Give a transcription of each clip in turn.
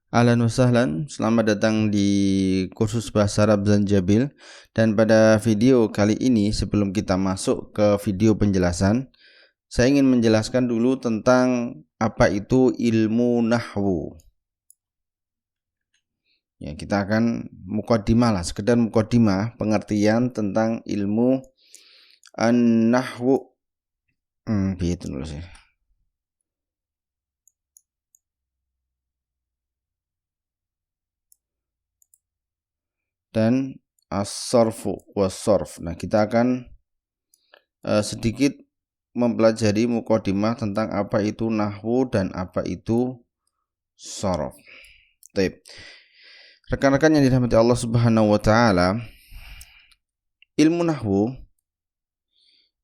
Ahlan wa sahlan, selamat datang di kursus Bahasa Arab Zanjabil. Dan pada video kali ini, sebelum kita masuk ke video penjelasan, saya ingin menjelaskan dulu tentang apa itu ilmu nahwu. Ya, kita akan muqaddimah lah, sekedar muqaddimah pengertian tentang ilmu an-nahwu. Gitu dulu sih. Dan as-sarfu was-sarf. Nah, kita akan sedikit mempelajari muqaddimah tentang apa itu nahwu dan apa itu sharaf. Baik. Rekan-rekan yang dirahmati Allah Subhanahu wa taala, ilmu nahwu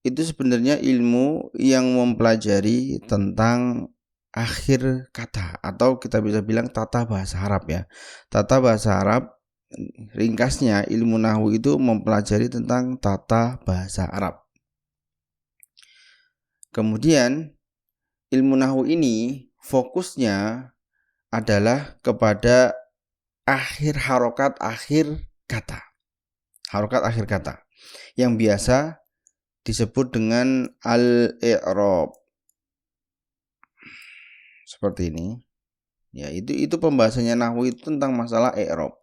itu sebenarnya ilmu yang mempelajari tentang akhir kata, atau kita bisa bilang tata bahasa Arab ya. Tata bahasa Arab, ringkasnya ilmu nahwu itu mempelajari tentang tata bahasa Arab. Kemudian ilmu nahwu ini fokusnya adalah kepada akhir harokat akhir kata. Harokat akhir kata yang biasa disebut dengan al-i'rab. Seperti ini. Ya, itu pembahasannya nahwu itu tentang masalah i'rab.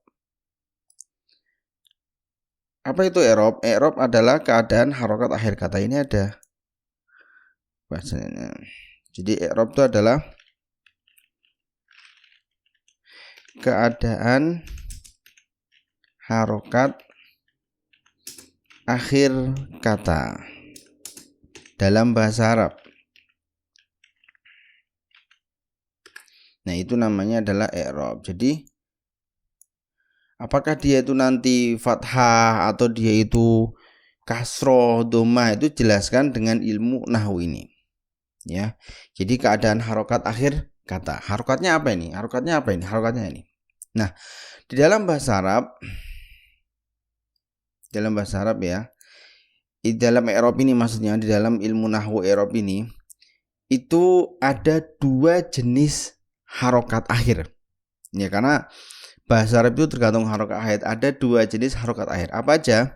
Apa itu i'rab? I'rab adalah keadaan harokat akhir kata. Ini ada bahasanya. Jadi i'rab itu adalah keadaan harokat akhir kata dalam bahasa Arab. Nah, itu namanya adalah i'rab. Jadi apakah dia itu nanti fathah atau dia itu kasroh, dhammah, itu jelaskan dengan ilmu nahwu ini. Ya. Jadi keadaan harokat akhir kata. Harokatnya apa ini? Harokatnya ini. Nah, di dalam bahasa Arab ya. Di dalam i'rab ini, maksudnya di dalam ilmu nahwu i'rab ini, itu ada dua jenis harokat akhir. Ya, karena bahasa Arab itu tergantung harokat akhir. Ada dua jenis harokat akhir. Apa aja?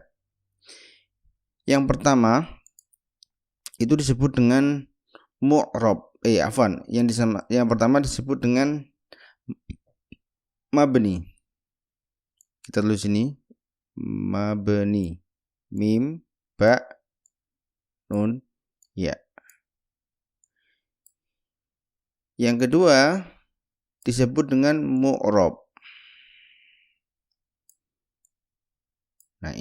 Yang pertama itu disebut dengan mu'rab. Yang pertama disebut dengan mabni. Kita tulis ini mabni. Mim, ba, nun, ya. Yang kedua disebut dengan mu'rab. Nah,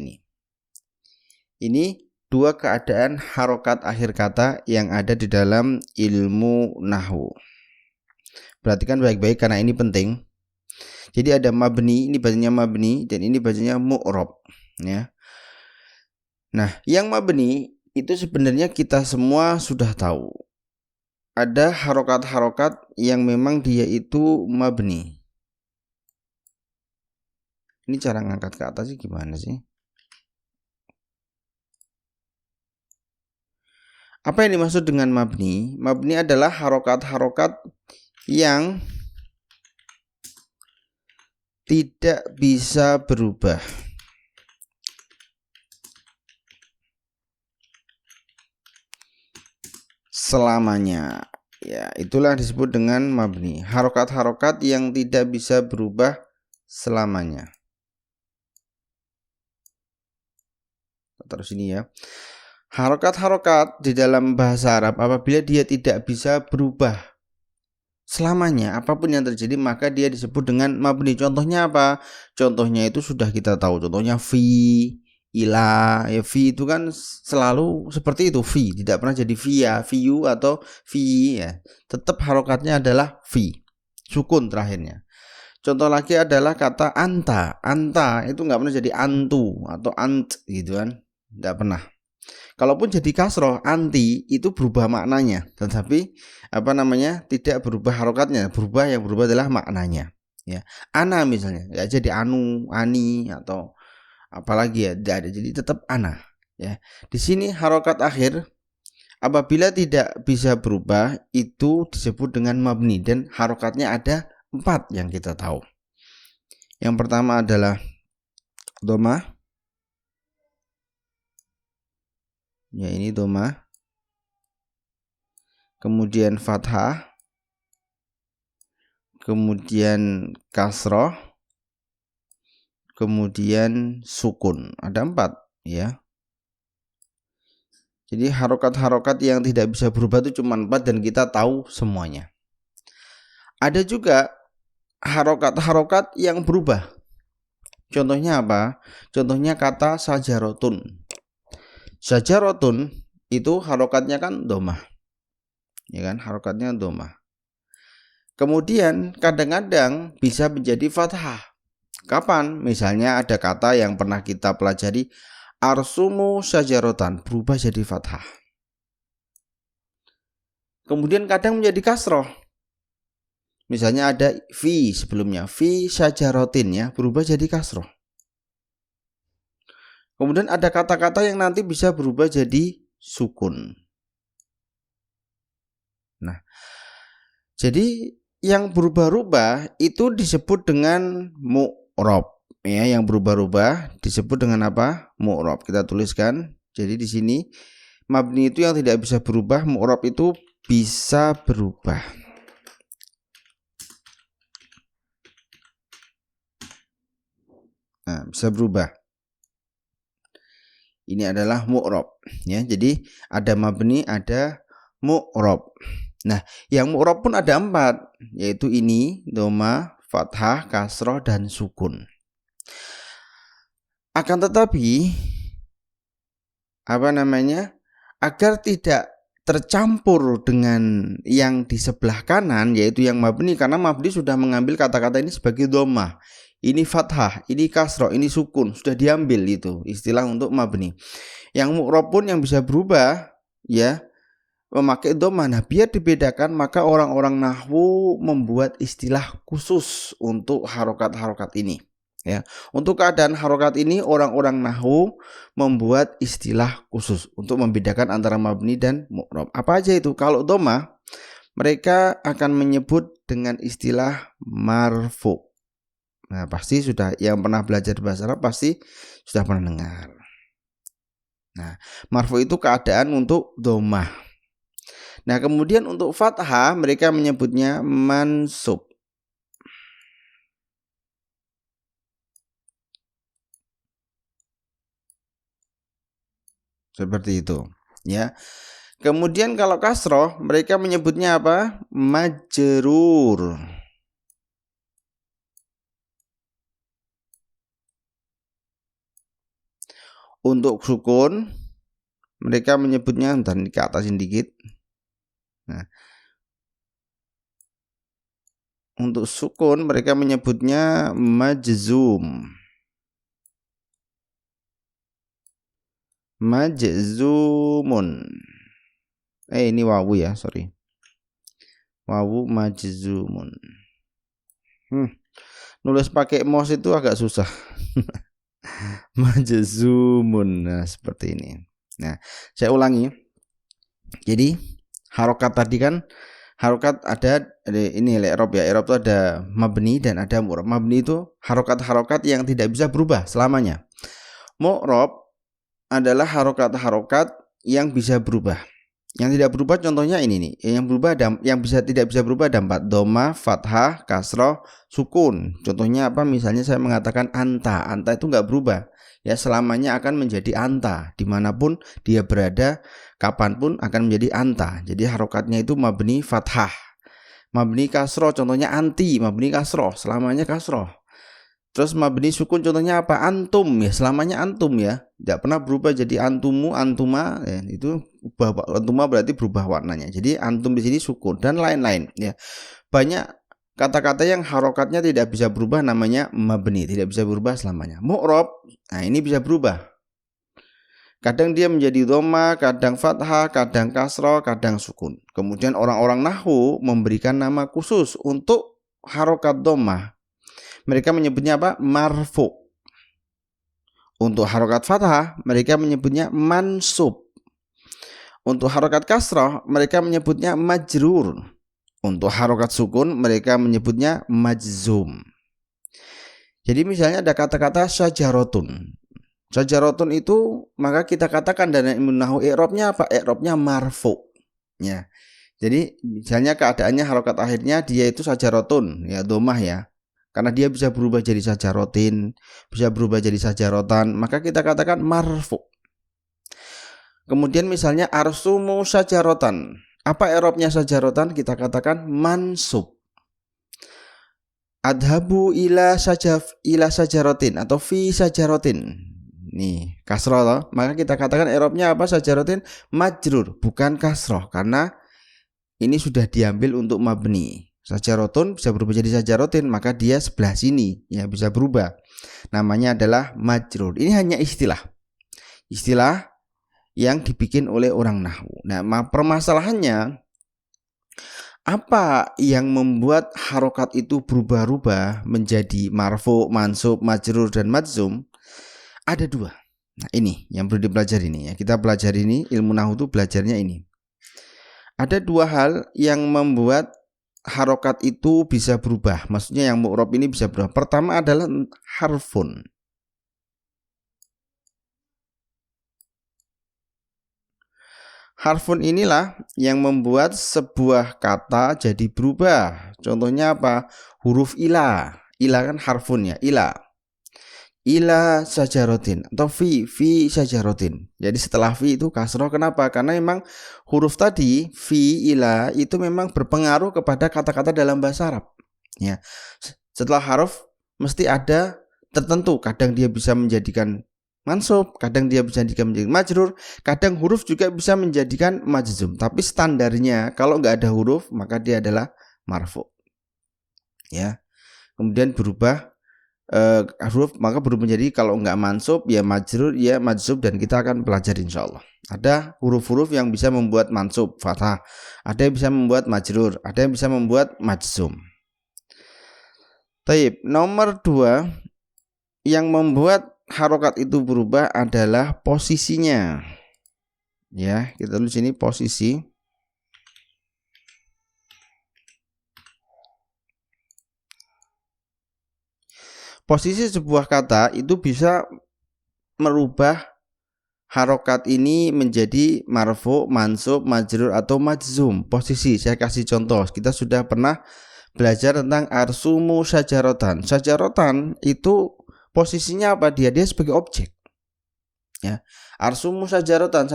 ini dua keadaan harokat akhir kata yang ada di dalam ilmu nahwu. Perhatikan baik-baik karena ini penting. Jadi ada mabni, ini bacanya mabni, dan ini bacanya mu'rab, ya. Nah, yang mabni itu sebenarnya kita semua sudah tahu. Ada harokat-harokat yang memang dia itu mabni. Ini cara ngangkat ke atas sih gimana sih? Apa yang dimaksud dengan mabni? Mabni adalah harokat-harokat yang tidak bisa berubah. Selamanya. Ya, itulah disebut dengan mabni. Harokat-harokat yang tidak bisa berubah selamanya. Terus ini ya. Harokat-harokat di dalam bahasa Arab apabila dia tidak bisa berubah selamanya, apapun yang terjadi, maka dia disebut dengan mabni. Contohnya apa? Contohnya itu sudah kita tahu. Contohnya fi, ila, ya fi itu kan selalu seperti itu, fi, tidak pernah jadi via, fiu atau fi, ya. Tetap harokatnya adalah fi, sukun terakhirnya. Contoh lagi adalah kata anta. Anta itu nggak pernah jadi antu atau ant gitu kan, nggak pernah. Kalaupun jadi kasroh, anti itu berubah maknanya, tetapi tidak berubah harokatnya. Yang berubah adalah maknanya. Ya, ana misalnya, ya jadi anu, ani atau apalagi ya, tidak ada. Jadi tetap ana. Ya, di sini harokat akhir apabila tidak bisa berubah itu disebut dengan mabni dan harokatnya ada 4 yang kita tahu. Yang pertama adalah dhamma. Ya, ini dhamma. Kemudian fathah. Kemudian kasroh. Kemudian sukun. Ada 4 ya. Jadi harokat-harokat yang tidak bisa berubah itu cuma 4 dan kita tahu semuanya. Ada juga harokat-harokat yang berubah. Contohnya apa? Contohnya kata sajarotun. Sajarotun itu harokatnya kan dhammah. Ya kan? Harokatnya dhammah. Kemudian kadang-kadang bisa menjadi fathah. Kapan? Misalnya ada kata yang pernah kita pelajari, arsumu sajarotan, berubah jadi fathah. Kemudian kadang menjadi kasroh. Misalnya ada fi sebelumnya, fi sajarotin ya, berubah jadi kasroh. Kemudian ada kata-kata yang nanti bisa berubah jadi sukun. Nah, jadi yang berubah-ubah itu disebut dengan mu'rob. Ya, yang berubah-ubah disebut dengan apa? Mu'rob. Kita tuliskan. Jadi di sini mabni itu yang tidak bisa berubah, mu'rob itu bisa berubah. Nah, bisa berubah. Ini adalah mu'rob. Ya, jadi ada mabni, ada mu'rob. Nah, yang mu'rob pun ada 4, yaitu ini, dhamma, fathah, kasroh, dan sukun. Akan tetapi, agar tidak tercampur dengan yang di sebelah kanan, yaitu yang mabni, karena mabni sudah mengambil kata-kata ini sebagai dhamma. Ini fathah, ini kasroh, ini sukun, sudah diambil itu istilah untuk mabni. Yang mu'rob pun yang bisa berubah, ya, memakai dhamma. Nah, biar dibedakan maka orang-orang nahwu membuat istilah khusus untuk harokat-harokat ini. Ya, untuk keadaan harokat ini orang-orang nahwu membuat istilah khusus untuk membedakan antara mabni dan mu'rob. Apa aja itu? Kalau dhamma, mereka akan menyebut dengan istilah marfu. Nah, pasti sudah yang pernah belajar bahasa Arab pasti sudah pernah dengar. Nah, marfu itu keadaan untuk dhamma. Nah, kemudian untuk fathah mereka menyebutnya mansub. Seperti itu, ya. Kemudian kalau kasroh mereka menyebutnya apa? Majrur. Untuk sukun mereka menyebutnya, bentar ini ke atasin dikit. Nah, untuk sukun mereka menyebutnya majzum. Majzumun. Ini wawu ya, sorry. Wawu majzumun. Nulis pakai mouse itu agak susah. Majzumun. Nah, seperti ini. Nah, saya ulangi. Jadi harokat tadi kan, harokat ada ini i'rab ya. I'rab itu ada mabni dan ada mu'rab. Mabni itu harokat-harokat yang tidak bisa berubah selamanya. Mu'rab adalah harokat-harokat yang bisa berubah. Yang tidak berubah contohnya ini nih. Yang berubah yang tidak bisa berubah ada 4, dhamma, fathah, kasroh, sukun. Contohnya apa? Misalnya saya mengatakan anta. Anta itu enggak berubah. Ya, selamanya akan menjadi anta. Dimanapun dia berada, kapanpun akan menjadi anta. Jadi harokatnya itu mabni fathah. Mabni kasroh contohnya anti, mabni kasroh, selamanya kasroh. Terus mabni sukun contohnya apa? Antum, ya selamanya antum ya. Tidak pernah berubah jadi antumu, antuma, ya, itu antuma berarti berubah warnanya. Jadi antum di sini sukun dan lain-lain ya. Banyak kata-kata yang harokatnya tidak bisa berubah namanya mabni, tidak bisa berubah selamanya. Mu'rob, nah ini bisa berubah. Kadang dia menjadi dhamma, kadang fathah, kadang kasroh, kadang sukun. Kemudian orang-orang nahwu memberikan nama khusus untuk harokat dhamma. Mereka menyebutnya apa? Marfu. Untuk harokat fathah mereka menyebutnya mansub. Untuk harokat kasrah mereka menyebutnya majrur. Untuk harokat sukun mereka menyebutnya majzum. Jadi misalnya ada kata-kata syajarotun. Syajarotun itu maka kita katakan dalam ilmu nahwu i'rabnya apa? I'rabnya marfu. Ya. Jadi misalnya keadaannya harokat akhirnya dia itu syajarotun, ya dhammah ya. Karena dia bisa berubah jadi syajarotin, bisa berubah jadi syajarotan, maka kita katakan marfu. Kemudian misalnya arsumu syajarotan. Apa i'rabnya syajarotan? Kita katakan mansub. Adhabu ila sajarotin atau fi sajarotin. Nih, kasroh, maka kita katakan i'rabnya apa? Sajarotin majrur, bukan kasroh, karena ini sudah diambil untuk mabni. Sajarotun bisa berubah jadi sajarotin, maka dia sebelah sini ya bisa berubah. Namanya adalah majrur. Ini hanya istilah yang dibikin oleh orang nahwu. Nah, permasalahannya apa yang membuat harokat itu berubah-ubah menjadi marfu, mansub, majrur, dan majzum? Ada dua. Nah, ini yang perlu dipelajari ini ya. Kita pelajari ini, ilmu nahwu itu belajarnya ini. Ada dua hal yang membuat harokat itu bisa berubah. Maksudnya yang mu'rab ini bisa berubah. Pertama adalah harfun. Harfun inilah yang membuat sebuah kata jadi berubah. Contohnya apa? Huruf ila. Ila kan harfun ya, ila. Ila sajarotin atau fi sajarotin. Jadi setelah fi itu kasroh. Kenapa? Karena memang huruf tadi fi ila itu memang berpengaruh kepada kata-kata dalam bahasa Arab. Ya. Setelah haruf mesti ada tertentu. Kadang dia bisa menjadikan mansub, kadang dia bisa menjadikan majrur, kadang huruf juga bisa menjadikan majzum. Tapi standarnya kalau nggak ada huruf maka dia adalah marfu. Ya. Kemudian berubah huruf maka berubah menjadi kalau nggak mansub ya majrur ya majzub, dan kita akan pelajari insyaallah. Ada huruf-huruf yang bisa membuat mansub fathah, ada yang bisa membuat majrur, ada yang bisa membuat majzum. Taib, nomor 2 yang membuat harokat itu berubah adalah posisinya. Ya, kita tulis sini posisi. Posisi sebuah kata itu bisa merubah harokat ini menjadi marfu, mansub, majrur, atau majzum. Posisi, saya kasih contoh. Kita sudah pernah belajar tentang arsumu syajarotan. Syajarotan itu posisinya apa? Dia sebagai objek. Ya, arsumu syajarotan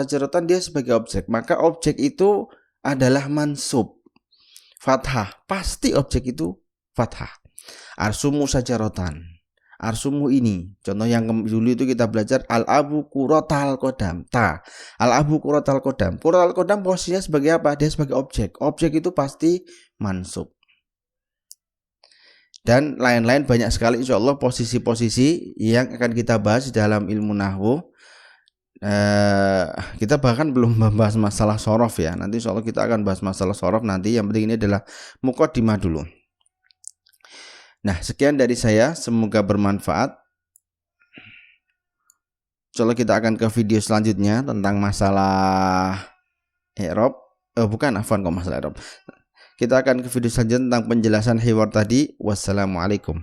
dia sebagai objek. Maka objek itu adalah mansub, fathah. Pasti objek itu fathah. Arsumu syajarotan. Arsumu ini, contoh yang dulu itu kita belajar al-abu kurotal kodam. Al-abu kurotal kodam. Kurotal kodam posisinya sebagai apa? Dia sebagai objek. Objek itu pasti mansub. Dan lain-lain banyak sekali insyaallah posisi-posisi yang akan kita bahas dalam ilmu nahwu. Kita bahkan belum membahas masalah sorof ya. Nanti insyaallah kita akan bahas masalah sorof nanti. Yang penting ini adalah muqaddimah dulu. Nah, sekian dari saya, semoga bermanfaat. Insyaallah kita akan ke video selanjutnya tentang masalah i'rab. Masalah i'rab. Kita akan ke video selanjutnya tentang penjelasan hiwar tadi. Wassalamualaikum.